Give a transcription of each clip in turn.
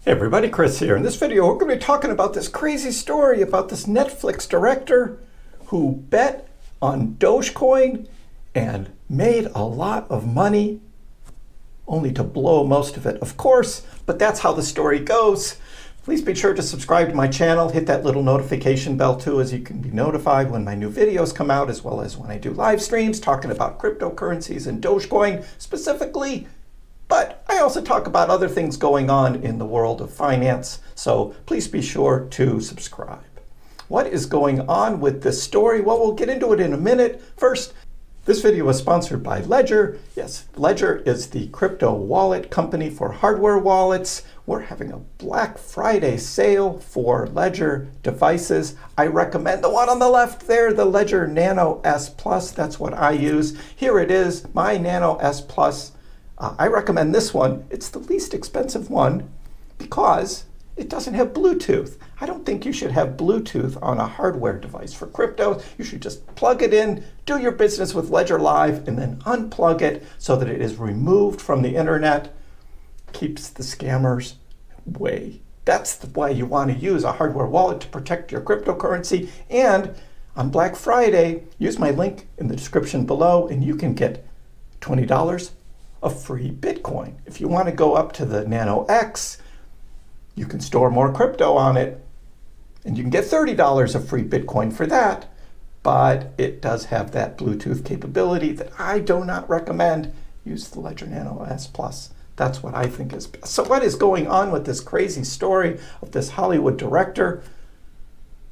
Hey everybody, Chris here. In this video, we're going to be talking about this crazy story about this Netflix director who bet on Dogecoin and made a lot of money, only to blow most of it, of course, but that's how the story goes. Please be sure to subscribe to my channel, hit that little notification bell too, as you can be notified when my new videos come out, as well as when I do live streams talking about cryptocurrencies and Dogecoin specifically. But I also talk about other things going on in the world of finance, so please be sure to subscribe. What is going on with this story? Well, we'll get into it in a minute. First, this video is sponsored by Ledger. Yes, Ledger is the crypto wallet company for hardware wallets. We're having a Black Friday sale for Ledger devices. I recommend the one on the left there, the Ledger Nano S Plus. That's what I use. Here it is, my Nano S Plus. I recommend this one. It's the least expensive one because it doesn't have Bluetooth. I don't think you should have Bluetooth on a hardware device for crypto. You should just plug it in, do your business with Ledger Live, and then unplug it so that it is removed from the internet. Keeps the scammers away. That's why you want to use a hardware wallet to protect your cryptocurrency. And on Black Friday, use my link in the description below and you can get $20 of free Bitcoin. If you want to go up to the Nano X, you can store more crypto on it and you can get $30 of free Bitcoin for that, but it does have that Bluetooth capability that I do not recommend. Use the Ledger Nano S Plus. That's what I think is best. So what is going on with this crazy story of this Hollywood director?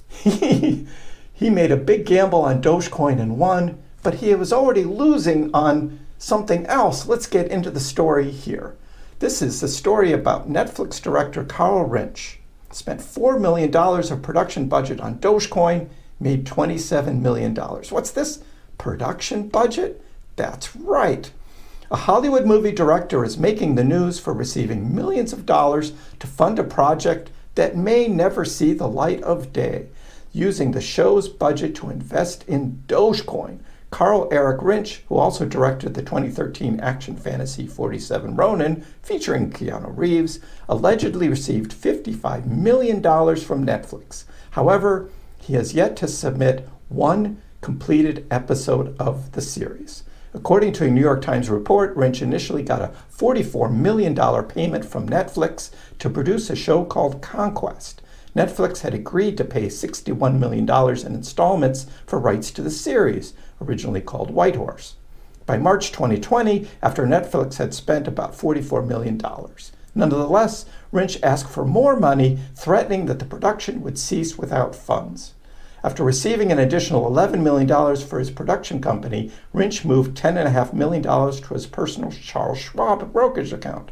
He made a big gamble on Dogecoin and won, but he was already losing on something else. Let's get into the story here. This is the story about Netflix director Carl Rinsch. Spent $4 million of production budget on Dogecoin, made $27 million. What's this? Production budget? That's right. A Hollywood movie director is making the news for receiving millions of dollars to fund a project that may never see the light of day, using the show's budget to invest in Dogecoin. Carl Eric Rinsch, who also directed the 2013 action fantasy 47 Ronin, featuring Keanu Reeves, allegedly received $55 million from Netflix. However, he has yet to submit one completed episode of the series. According to a New York Times report, Rinsch initially got a $44 million payment from Netflix to produce a show called Conquest. Netflix had agreed to pay $61 million in installments for rights to the series, originally called Whitehorse. By March 2020, after Netflix had spent about $44 million. Nonetheless, Rinsch asked for more money, threatening that the production would cease without funds. After receiving an additional $11 million for his production company, Rinsch moved $10.5 million to his personal Charles Schwab brokerage account.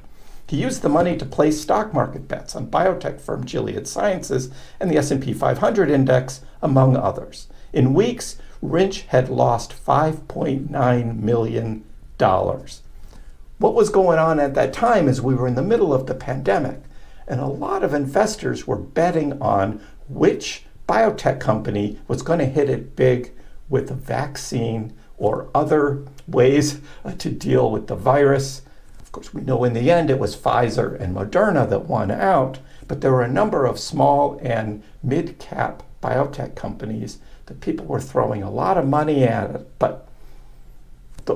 He used the money to place stock market bets on biotech firm Gilead Sciences and the S&P 500 index, among others. In weeks, Rinsch had lost $5.9 million. What was going on at that time is we were in the middle of the pandemic, and a lot of investors were betting on which biotech company was going to hit it big with a vaccine or other ways to deal with the virus. Of course, we know in the end it was Pfizer and Moderna that won out, but there were a number of small and mid-cap biotech companies that people were throwing a lot of money at it, but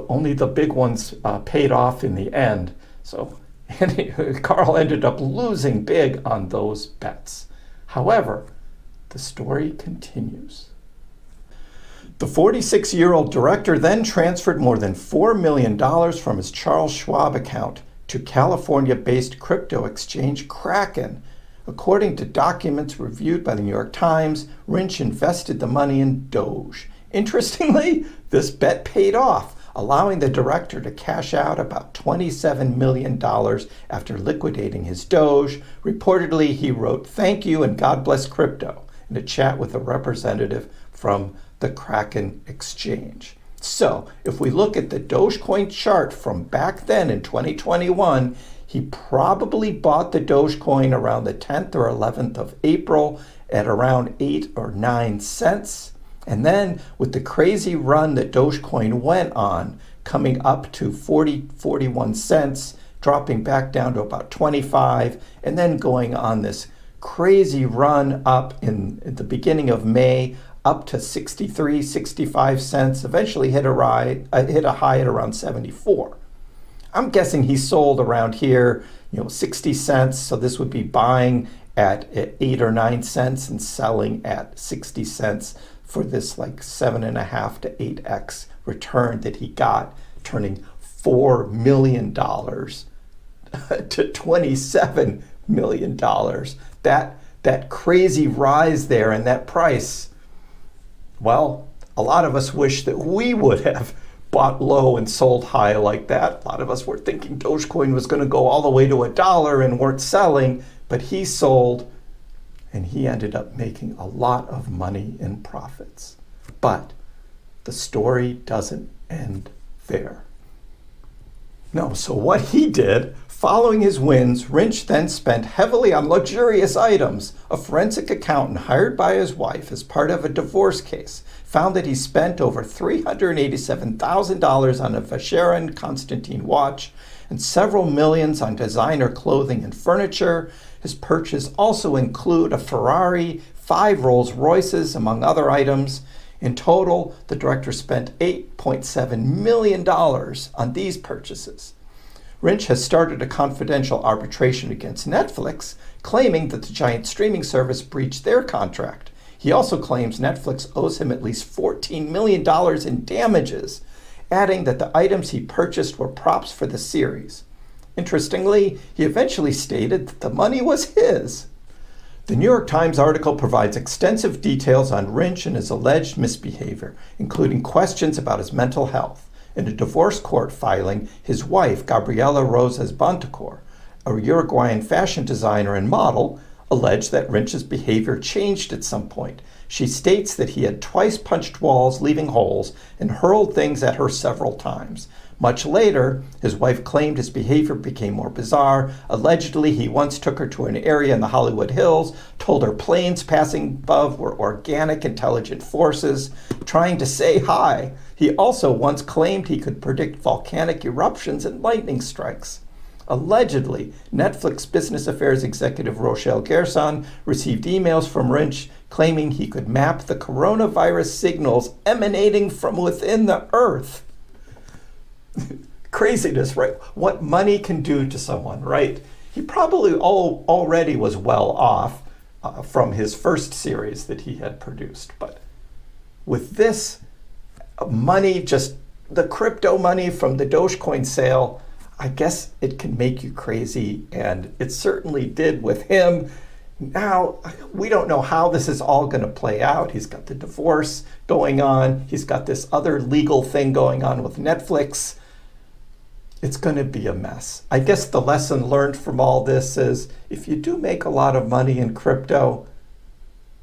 only the big ones paid off in the end. So Carl ended up losing big on those bets. However, the story continues. The 46-year-old director then transferred more than $4 million from his Charles Schwab account to California-based crypto exchange Kraken. According to documents reviewed by the New York Times, Rinsch invested the money in Doge. Interestingly, this bet paid off, allowing the director to cash out about $27 million after liquidating his Doge. Reportedly, he wrote, "Thank you and God bless crypto," in a chat with a representative from the Kraken exchange. So if we look at the Dogecoin chart from back then in 2021, he probably bought the Dogecoin around the 10th or 11th of April at around 8 or 9 cents. And then with the crazy run that Dogecoin went on, coming up to 41 cents dropping back down to about 25, and then going on this crazy run up at the beginning of May, up to 63, 65 cents, eventually hit a high at around 74. I'm guessing he sold around here, 60 cents, so this would be buying at 8 or 9 cents and selling at 60 cents for this like 7.5 to 8x return that he got, turning $4 million to $27 million. That crazy rise there in that price. Well, a lot of us wish that we would have bought low and sold high like that. A lot of us were thinking Dogecoin was going to go all the way to $1 and weren't selling, but he sold and he ended up making a lot of money in profits. But the story doesn't end there. No, so what he did, following his wins, Rinch then spent heavily on luxurious items. A forensic accountant hired by his wife as part of a divorce case found that he spent over $387,000 on a Vacheron Constantin watch and several millions on designer clothing and furniture. His purchases also include a Ferrari, 5 Rolls Royces, among other items. In total, the director spent $8.7 million on these purchases. Rinch has started a confidential arbitration against Netflix, claiming that the giant streaming service breached their contract. He also claims Netflix owes him at least $14 million in damages, adding that the items he purchased were props for the series. Interestingly, he eventually stated that the money was his. The New York Times article provides extensive details on Rinch and his alleged misbehavior, including questions about his mental health. In a divorce court filing, his wife, Gabriela Rosas Bontecourt, a Uruguayan fashion designer and model, alleged that Rinch's behavior changed at some point. She states that he had twice punched walls, leaving holes, and hurled things at her several times. Much later, his wife claimed his behavior became more bizarre. Allegedly, he once took her to an area in the Hollywood Hills, told her planes passing above were organic intelligent forces trying to say hi. He also once claimed he could predict volcanic eruptions and lightning strikes. Allegedly, Netflix business affairs executive Rochelle Gerson received emails from Rinch claiming he could map the coronavirus signals emanating from within the earth. Craziness, right? What money can do to someone, right? He probably already was well off from his first series that he had produced. But with this money, just the crypto money from the Dogecoin sale, I guess it can make you crazy. And it certainly did with him. Now, we don't know how this is all going to play out. He's got the divorce going on. He's got this other legal thing going on with Netflix. It's going to be a mess. I guess the lesson learned from all this is if you do make a lot of money in crypto,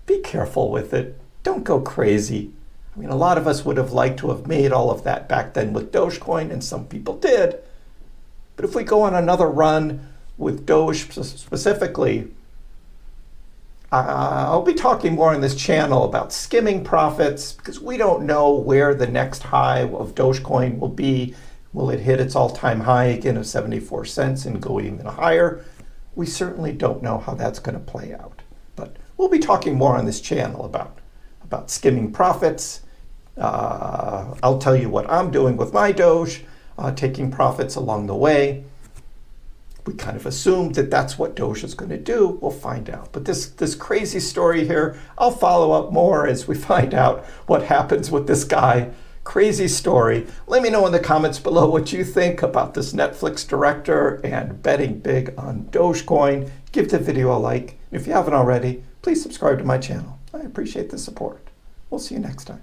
be careful with it. Don't go crazy. I mean, a lot of us would have liked to have made all of that back then with Dogecoin, and some people did. But if we go on another run with Doge specifically, I'll be talking more on this channel about skimming profits because we don't know where the next high of Dogecoin will be. Will it hit its all-time high again of 74 cents and go even higher? We certainly don't know how that's going to play out. But we'll be talking more on this channel about skimming profits. I'll tell you what I'm doing with my Doge, taking profits along the way. We kind of assumed that that's what Doge is going to do. We'll find out. But this crazy story here, I'll follow up more as we find out what happens with this guy. Crazy story. Let me know in the comments below what you think about this Netflix director and betting big on Dogecoin. Give the video a like. If you haven't already, please subscribe to my channel. I appreciate the support. We'll see you next time.